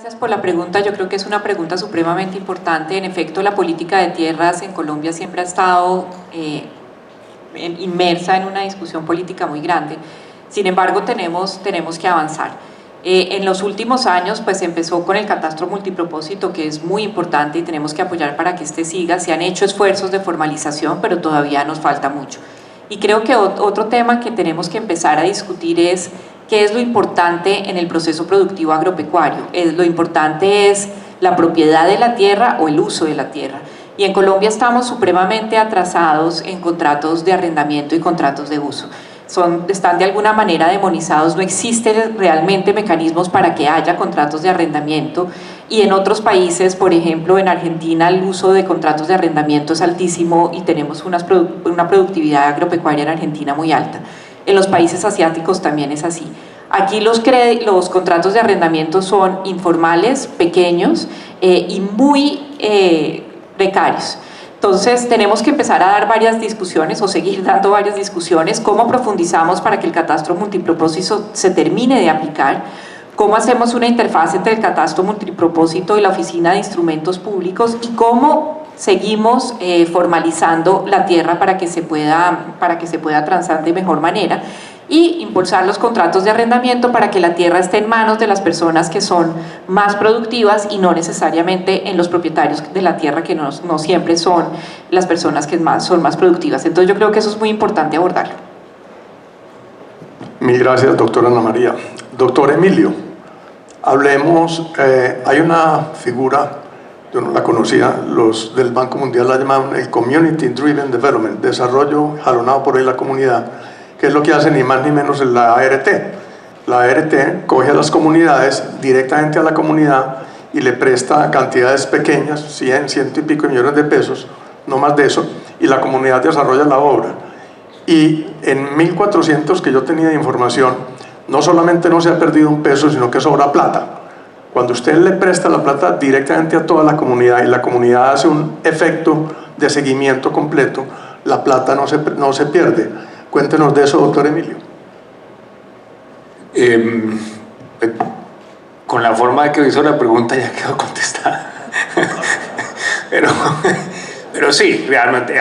Gracias por la pregunta. Yo creo que es una pregunta supremamente importante. En efecto, la política de tierras en Colombia siempre ha estado inmersa en una discusión política muy grande. Sin embargo, tenemos que avanzar. En los últimos años, pues empezó con el catastro multipropósito, que es muy importante y tenemos que apoyar para que este siga. Se han hecho esfuerzos de formalización, pero todavía nos falta mucho. Y creo que otro tema que tenemos que empezar a discutir es qué es lo importante en el proceso productivo agropecuario. Lo importante es la propiedad de la tierra o el uso de la tierra. Y en Colombia estamos supremamente atrasados en contratos de arrendamiento y contratos de uso. Están de alguna manera demonizados, no existen realmente mecanismos para que haya contratos de arrendamiento, y en otros países, por ejemplo en Argentina, el uso de contratos de arrendamiento es altísimo y tenemos una productividad agropecuaria en Argentina muy alta. En los países asiáticos también es así. Aquí los contratos de arrendamiento son informales, pequeños y muy precarios. Entonces tenemos que empezar a dar varias discusiones o seguir dando varias discusiones, cómo profundizamos para que el catastro multipropósito se termine de aplicar, cómo hacemos una interfaz entre el catastro multipropósito y la Oficina de Instrumentos Públicos y cómo seguimos formalizando la tierra para que se pueda transar de mejor manera, y impulsar los contratos de arrendamiento para que la tierra esté en manos de las personas que son más productivas y no necesariamente en los propietarios de la tierra, que no siempre son las personas que son más productivas. Entonces yo creo que eso es muy importante abordarlo. Mil gracias, doctora Ana María. Doctor Emilio, hablemos, hay una figura, yo no la conocía, los del Banco Mundial la llaman el Community Driven Development, desarrollo jalonado por la comunidad, que es lo que hace ni más ni menos en la ART. La ART coge a las comunidades, directamente a la comunidad, y le presta cantidades pequeñas, 100, 100 y pico millones de pesos, no más de eso, y la comunidad desarrolla la obra. Y en 1400 que yo tenía de información, no solamente no se ha perdido un peso, sino que sobra plata. Cuando usted le presta la plata directamente a toda la comunidad y la comunidad hace un efecto de seguimiento completo, la plata no se pierde. Cuéntenos de eso, doctor Emilio. Con la forma de que hizo la pregunta ya quedó contestada. pero sí, realmente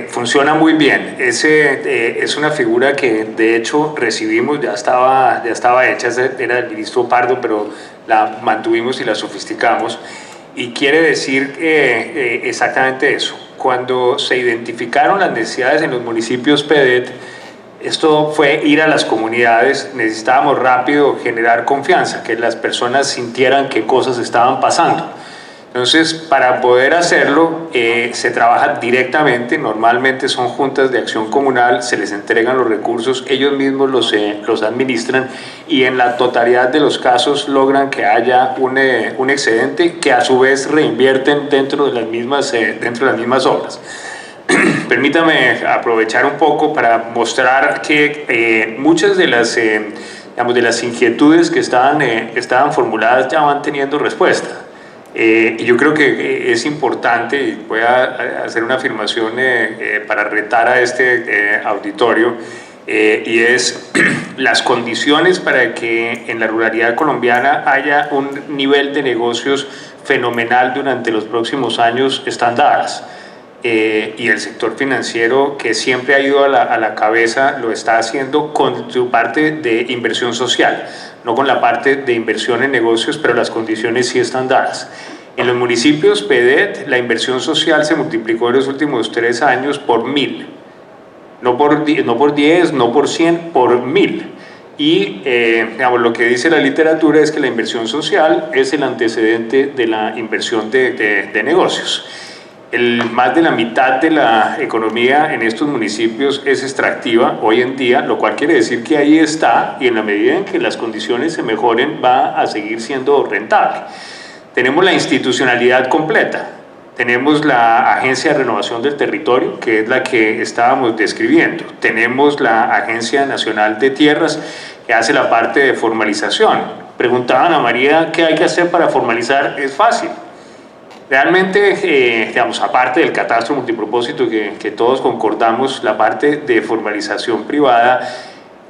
funciona muy bien. Es una figura que de hecho recibimos, ya estaba hecha, era del ministro Pardo, pero la mantuvimos y la sofisticamos, y quiere decir exactamente eso. Cuando se identificaron las necesidades en los municipios PEDET, esto fue ir a las comunidades, necesitábamos rápido generar confianza, que las personas sintieran qué cosas estaban pasando. Entonces, para poder hacerlo, se trabaja directamente, normalmente son juntas de acción comunal, se les entregan los recursos, ellos mismos los administran, y en la totalidad de los casos logran que haya un excedente que a su vez reinvierten dentro de las mismas obras. Permítame aprovechar un poco para mostrar que muchas de las inquietudes que estaban formuladas ya van teniendo respuesta. Y yo creo que es importante, y voy a hacer una afirmación para retar a este auditorio, y es las condiciones para que en la ruralidad colombiana haya un nivel de negocios fenomenal durante los próximos años están dadas. Y el sector financiero, que siempre ha ido a la cabeza, lo está haciendo con su parte de inversión social, no con la parte de inversión en negocios, pero las condiciones sí están dadas. En los municipios PEDET, la inversión social se multiplicó en los últimos 3 años por 1000, no por 10, no por 100, por 1000. Y lo que dice la literatura es que la inversión social es el antecedente de la inversión de negocios. Más de la mitad de la economía en estos municipios es extractiva hoy en día, lo cual quiere decir que ahí está, y en la medida en que las condiciones se mejoren va a seguir siendo rentable. Tenemos la institucionalidad completa, tenemos la Agencia de Renovación del Territorio, que es la que estábamos describiendo, tenemos la Agencia Nacional de Tierras, que hace la parte de formalización. Preguntaba Ana María qué hay que hacer para formalizar. Es fácil. Realmente, aparte del catastro multipropósito que todos concordamos, la parte de formalización privada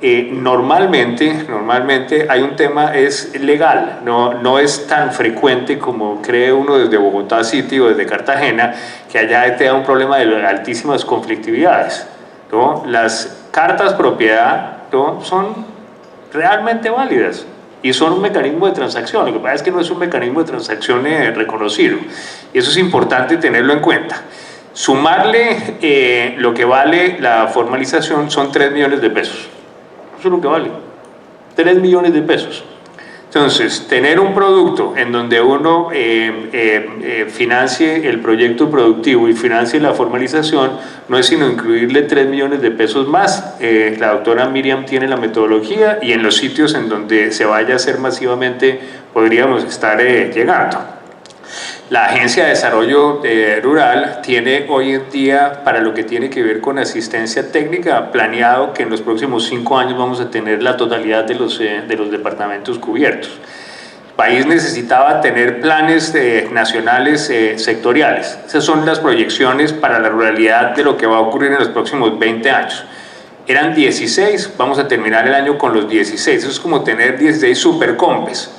Normalmente hay un tema, es legal, no es tan frecuente como cree uno desde Bogotá City o desde Cartagena, que allá te da un problema de altísimas conflictividades, ¿no? Las cartas propiedad, ¿no?, son realmente válidas y son un mecanismo de transacción. Lo que pasa es que no es un mecanismo de transacción reconocido, y eso es importante tenerlo en cuenta. Sumarle lo que vale la formalización son 3 millones de pesos. Eso es lo que vale, 3 millones de pesos. Entonces, tener un producto en donde uno financie el proyecto productivo y financie la formalización no es sino incluirle 3 millones de pesos más. La doctora Miriam tiene la metodología, y en los sitios en donde se vaya a hacer masivamente podríamos estar llegando. La Agencia de Desarrollo Rural tiene hoy en día, para lo que tiene que ver con asistencia técnica, planeado que en los próximos 5 años vamos a tener la totalidad de los departamentos cubiertos. El país necesitaba tener planes nacionales sectoriales. Esas son las proyecciones para la ruralidad de lo que va a ocurrir en los próximos 20 años. Eran 16, vamos a terminar el año con los 16. Eso es como tener 16 supercompes,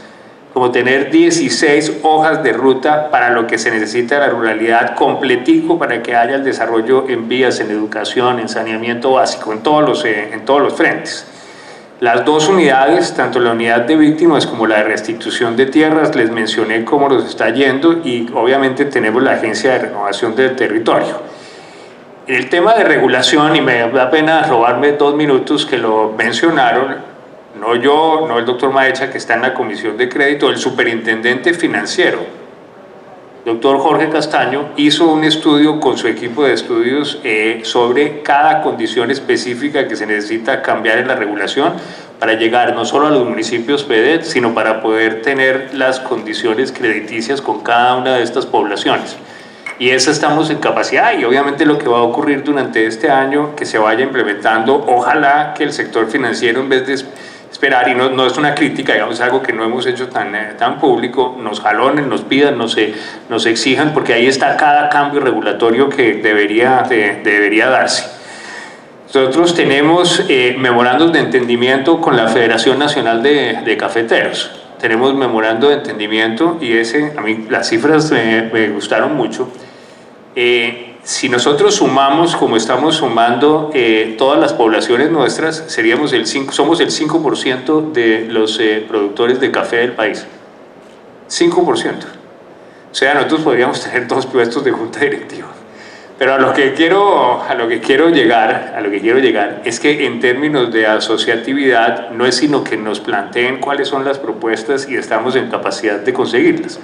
como tener 16 hojas de ruta para lo que se necesita la ruralidad completico para que haya el desarrollo en vías, en educación, en saneamiento básico, en todos los frentes. Las 2 unidades, tanto la unidad de víctimas como la de restitución de tierras, les mencioné cómo nos está yendo, y obviamente tenemos la Agencia de Renovación del Territorio. En el tema de regulación, y me da pena robarme 2 minutos que lo mencionaron, no yo, no el doctor Maecha, que está en la Comisión de Crédito, el superintendente financiero, doctor Jorge Castaño, hizo un estudio con su equipo de estudios sobre cada condición específica que se necesita cambiar en la regulación para llegar no solo a los municipios PEDET, sino para poder tener las condiciones crediticias con cada una de estas poblaciones. Y esa estamos en capacidad, y obviamente lo que va a ocurrir durante este año, que se vaya implementando, ojalá que el sector financiero, en vez de esperar, y no es una crítica, digamos, es algo que no hemos hecho tan público, nos jalonen, nos pidan, nos exijan, porque ahí está cada cambio regulatorio que debería darse. Nosotros tenemos memorandos de entendimiento con la Federación Nacional de Cafeteros. Tenemos memorando de entendimiento, y a mí las cifras me gustaron mucho. Si nosotros sumamos, como estamos sumando todas las poblaciones nuestras, somos el 5% de los productores de café del país. 5%. O sea, nosotros podríamos tener 2 puestos de junta directiva. Pero a lo que quiero llegar es que en términos de asociatividad no es sino que nos planteen cuáles son las propuestas y estamos en capacidad de conseguirlas.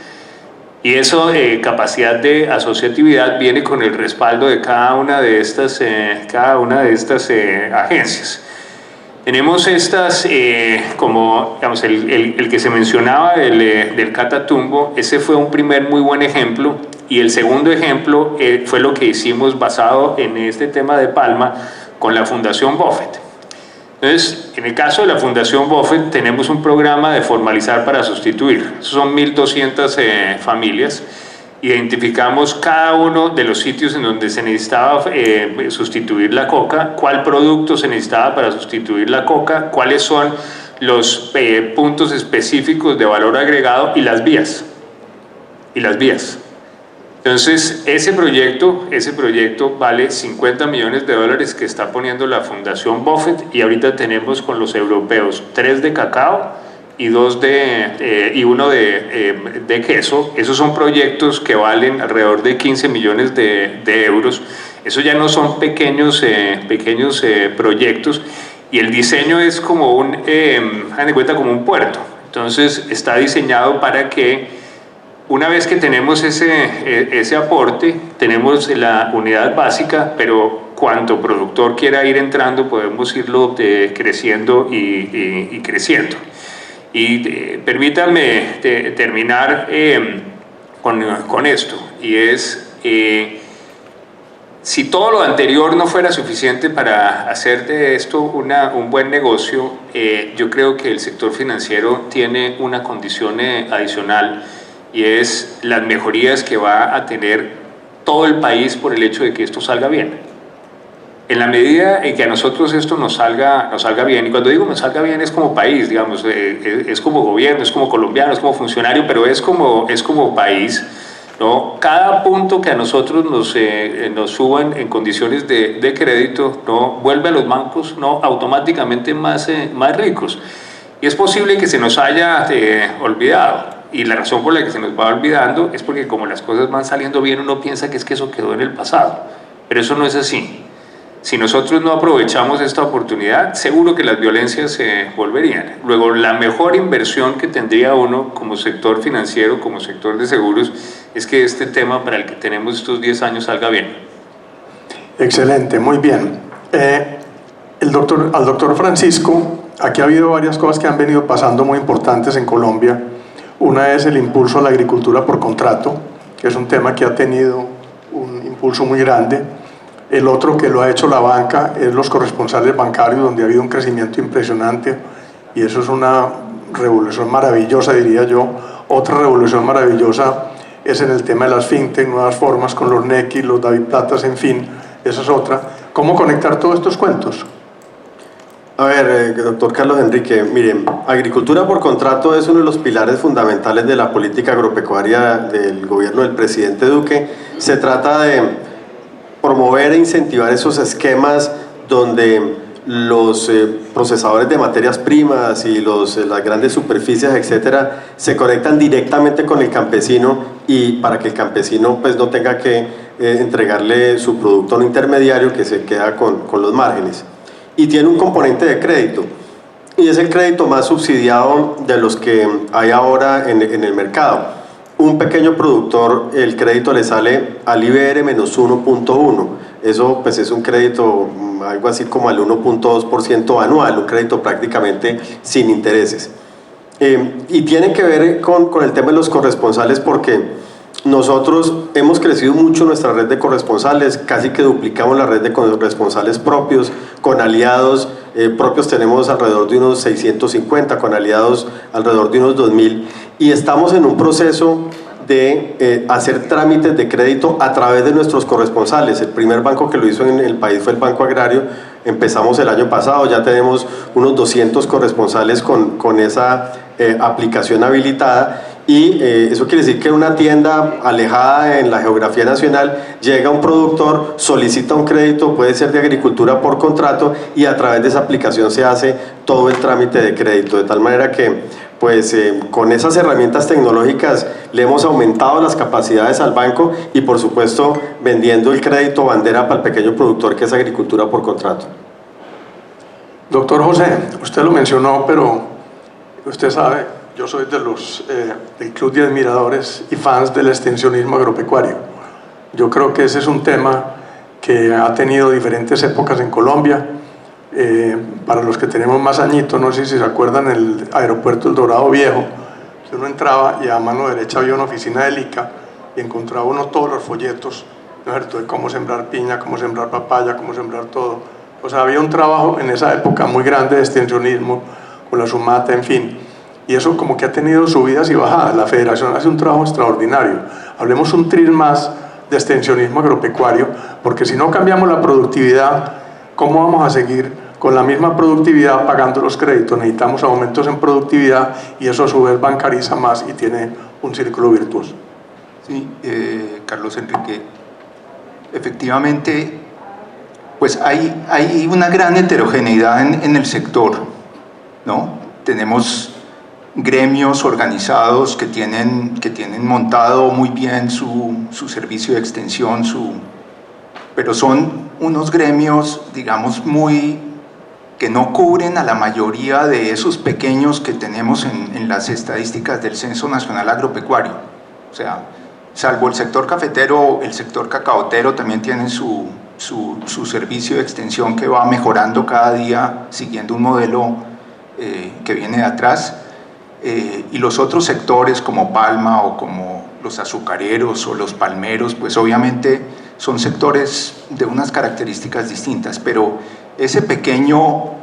Y eso, capacidad de asociatividad, viene con el respaldo de cada una de estas agencias. Tenemos estas, como digamos, el que se mencionaba del Catatumbo, ese fue un primer muy buen ejemplo, y el segundo ejemplo fue lo que hicimos basado en este tema de Palma con la Fundación Buffett. Entonces, en el caso de la Fundación Buffett, tenemos un programa de formalizar para sustituir. Son 1.200 familias. Identificamos cada uno de los sitios en donde se necesitaba sustituir la coca, cuál producto se necesitaba para sustituir la coca, cuáles son los puntos específicos de valor agregado y las vías. Entonces, ese proyecto vale 50 millones de dólares que está poniendo la Fundación Buffett, y ahorita tenemos con los europeos 3 de cacao y 1 de queso. Esos son proyectos que valen alrededor de 15 millones de euros. Esos ya no son pequeños proyectos, y el diseño es como hagan de cuenta, como un puerto. Entonces, está diseñado para que una vez que tenemos ese aporte, tenemos la unidad básica, pero cuanto productor quiera ir entrando, podemos irlo creciendo y creciendo. Y permítanme terminar con esto, y es, si todo lo anterior no fuera suficiente para hacer de esto un buen negocio, yo creo que el sector financiero tiene una condición adicional, y es las mejorías que va a tener todo el país por el hecho de que esto salga bien. En la medida en que a nosotros esto nos salga bien, y cuando digo nos salga bien es como país, digamos, es como gobierno, es como colombiano, es como funcionario, pero es como país, ¿no? Cada punto que a nosotros nos suban en condiciones de crédito, ¿no? Vuelve a los bancos, ¿no? Automáticamente más ricos. Y es posible que se nos haya olvidado. Y la razón por la que se nos va olvidando es porque como las cosas van saliendo bien, uno piensa que es que eso quedó en el pasado. Pero eso no es así. Si nosotros no aprovechamos esta oportunidad, seguro que las violencias se volverían. Luego, la mejor inversión que tendría uno como sector financiero, como sector de seguros, es que este tema para el que tenemos estos 10 años salga bien. Excelente, muy bien. Al doctor Francisco, aquí ha habido varias cosas que han venido pasando muy importantes en Colombia. Una es el impulso a la agricultura por contrato, que es un tema que ha tenido un impulso muy grande. El otro que lo ha hecho la banca es los corresponsales bancarios, donde ha habido un crecimiento impresionante, y eso es una revolución maravillosa, diría yo. Otra revolución maravillosa es en el tema de las fintech, nuevas formas con los Nequi, los David Platas, en fin, esa es otra. ¿Cómo conectar todos estos cuentos? A ver, doctor Carlos Enrique, miren, agricultura por contrato es uno de los pilares fundamentales de la política agropecuaria del gobierno del presidente Duque. Se trata de promover e incentivar esos esquemas donde los procesadores de materias primas y las grandes superficies, etcétera, se conectan directamente con el campesino, y para que el campesino pues no tenga que entregarle su producto a un intermediario que se queda con los márgenes. Y tiene un componente de crédito, y es el crédito más subsidiado de los que hay ahora en el mercado. Un pequeño productor, el crédito le sale al IBR menos 1.1. Eso pues es un crédito algo así como al 1.2% anual, un crédito prácticamente sin intereses. Y tiene que ver con el tema de los corresponsales, porque nosotros hemos crecido mucho nuestra red de corresponsales, casi que duplicamos la red de corresponsales propios. Con aliados propios tenemos alrededor de unos 650, con aliados alrededor de unos 2000, y estamos en un proceso de hacer trámites de crédito a través de nuestros corresponsales. El primer banco que lo hizo en el país fue el Banco Agrario. Empezamos el año pasado, ya tenemos unos 200 corresponsales con esa aplicación habilitada, y eso quiere decir que en una tienda alejada en la geografía nacional llega un productor, solicita un crédito, puede ser de agricultura por contrato, y a través de esa aplicación se hace todo el trámite de crédito, de tal manera que pues con esas herramientas tecnológicas le hemos aumentado las capacidades al banco, y por supuesto vendiendo el crédito bandera para el pequeño productor, que es agricultura por contrato. Doctor José, usted lo mencionó, pero usted sabe, yo soy del Club de Admiradores y fans del extensionismo agropecuario. Yo creo que ese es un tema que ha tenido diferentes épocas en Colombia. Para los que tenemos más añitos, no sé si se acuerdan, el aeropuerto El Dorado Viejo, uno entraba y a mano derecha había una oficina del ICA, y encontraba uno todos los folletos, ¿no es cierto?, de cómo sembrar piña, cómo sembrar papaya, cómo sembrar todo. O sea, había un trabajo en esa época muy grande de extensionismo, con la Sumata, en fin. Y eso como que ha tenido subidas y bajadas. La Federación hace un trabajo extraordinario. Hablemos un tris más de extensionismo agropecuario, porque si no cambiamos la productividad, ¿cómo vamos a seguir con la misma productividad pagando los créditos? Necesitamos aumentos en productividad, y eso a su vez bancariza más y tiene un círculo virtuoso. Sí, Carlos Enrique, efectivamente, pues hay una gran heterogeneidad en el sector, ¿no? Tenemos gremios organizados que tienen montado muy bien su servicio de extensión, pero son unos gremios, digamos, que no cubren a la mayoría de esos pequeños que tenemos en las estadísticas del Censo Nacional Agropecuario. O sea, salvo el sector cafetero, el sector cacaotero también tiene su servicio de extensión, que va mejorando cada día siguiendo un modelo que viene de atrás. Y los otros sectores como palma o como los azucareros o los palmeros, pues obviamente son sectores de unas características distintas, pero ese pequeño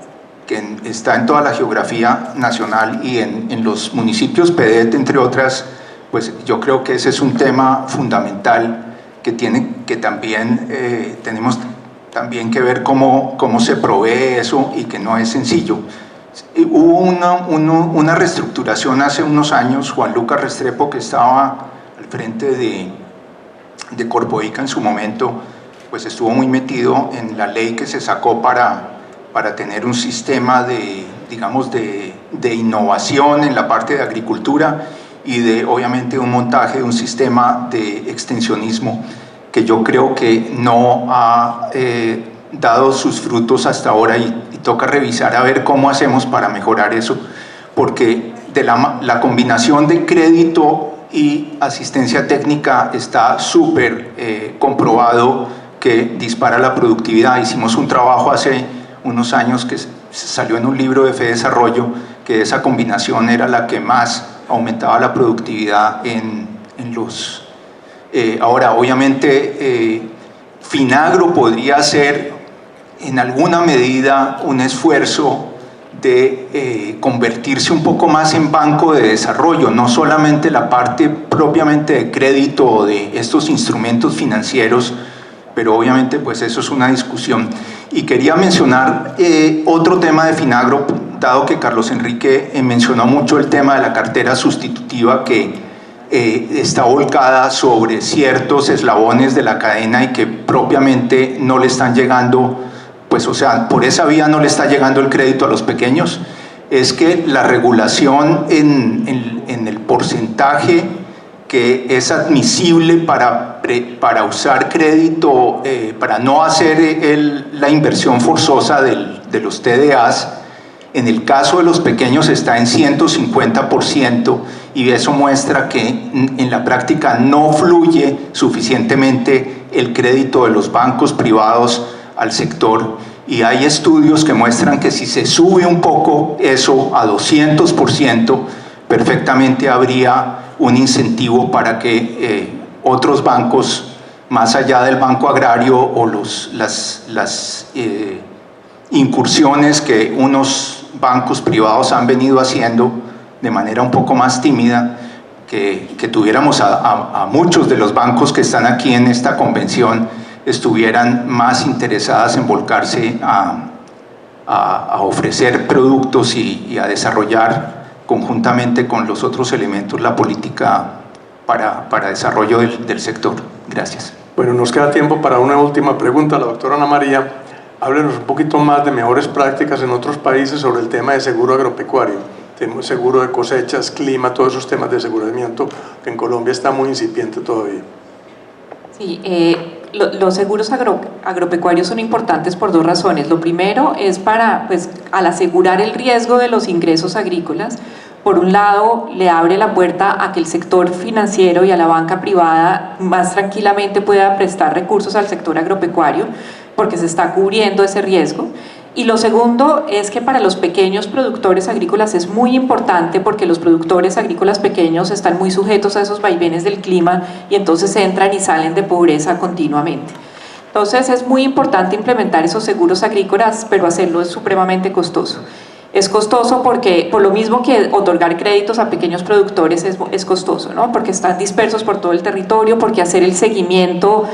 que está en toda la geografía nacional y en los municipios PEDET, entre otras, pues yo creo que ese es un tema fundamental que también tenemos también que ver cómo se provee eso y que no es sencillo. Hubo una reestructuración hace unos años. Juan Lucas Restrepo, que estaba al frente de Corpoica en su momento, pues estuvo muy metido en la ley que se sacó para tener un sistema de innovación en la parte de agricultura y obviamente un montaje de un sistema de extensionismo que yo creo que no ha dado sus frutos hasta ahora y toca revisar a ver cómo hacemos para mejorar eso, porque la combinación de crédito y asistencia técnica está súper comprobado que dispara la productividad. Hicimos un trabajo hace unos años que salió en un libro de FEDesarrollo, que esa combinación era la que más aumentaba la productividad en los... ahora, obviamente, Finagro podría hacer en alguna medida un esfuerzo de convertirse un poco más en banco de desarrollo, no solamente la parte propiamente de crédito o de estos instrumentos financieros, pero obviamente pues eso es una discusión. Y quería mencionar otro tema de Finagro, dado que Carlos Enrique mencionó mucho el tema de la cartera sustitutiva que está volcada sobre ciertos eslabones de la cadena y que propiamente no le están llegando, pues o sea, por esa vía no le está llegando el crédito a los pequeños. Es que la regulación en el porcentaje que es admisible para usar crédito, para no hacer la inversión forzosa de los TDAs, en el caso de los pequeños está en 150%, y eso muestra que en la práctica no fluye suficientemente el crédito de los bancos privados al sector, y hay estudios que muestran que si se sube un poco eso a 200%, perfectamente habría un incentivo para que otros bancos, más allá del Banco Agrario o las incursiones que unos bancos privados han venido haciendo de manera un poco más tímida, que tuviéramos a muchos de los bancos que están aquí en esta convención estuvieran más interesadas en volcarse a ofrecer productos y a desarrollar conjuntamente con los otros elementos la política para desarrollo del sector. Gracias. Bueno, nos queda tiempo para una última pregunta. La doctora Ana María, háblenos un poquito más de mejores prácticas en otros países sobre el tema de seguro agropecuario. Tenemos seguro de cosechas, clima, todos esos temas de aseguramiento que en Colombia está muy incipiente todavía. Sí, los seguros agropecuarios son importantes por dos razones. Lo primero es para, pues, al asegurar el riesgo de los ingresos agrícolas, por un lado le abre la puerta a que el sector financiero y a la banca privada más tranquilamente pueda prestar recursos al sector agropecuario, porque se está cubriendo ese riesgo. Y lo segundo es que para los pequeños productores agrícolas es muy importante, porque los productores agrícolas pequeños están muy sujetos a esos vaivenes del clima y entonces entran y salen de pobreza continuamente. Entonces es muy importante implementar esos seguros agrícolas, pero hacerlo es supremamente costoso. Es costoso porque, por lo mismo que otorgar créditos a pequeños productores es costoso, ¿no? Porque están dispersos por todo el territorio, porque hacer el seguimiento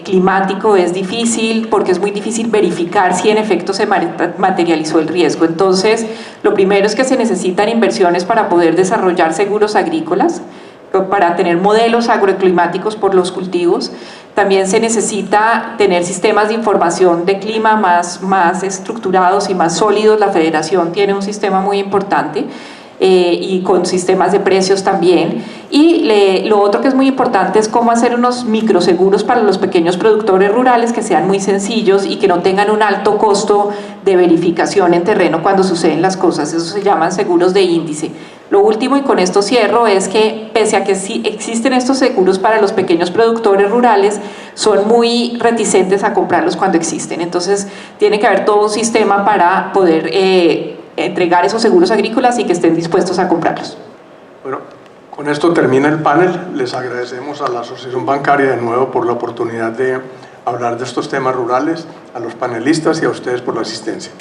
climático es difícil, porque es muy difícil verificar si en efecto se materializó el riesgo. Entonces, lo primero es que se necesitan inversiones para poder desarrollar seguros agrícolas, para tener modelos agroclimáticos por los cultivos. También se necesita tener sistemas de información de clima más estructurados y más sólidos. La Federación tiene un sistema muy importante y con sistemas de precios también. Y lo otro que es muy importante es cómo hacer unos microseguros para los pequeños productores rurales que sean muy sencillos y que no tengan un alto costo de verificación en terreno cuando suceden las cosas. Eso se llaman seguros de índice. Lo último, y con esto cierro, es que pese a que sí existen estos seguros para los pequeños productores rurales, son muy reticentes a comprarlos cuando existen. Entonces tiene que haber todo un sistema para poder entregar esos seguros agrícolas y que estén dispuestos a comprarlos. Bueno, con esto termina el panel. Les agradecemos a la Asociación Bancaria de nuevo por la oportunidad de hablar de estos temas rurales, a los panelistas y a ustedes por la asistencia.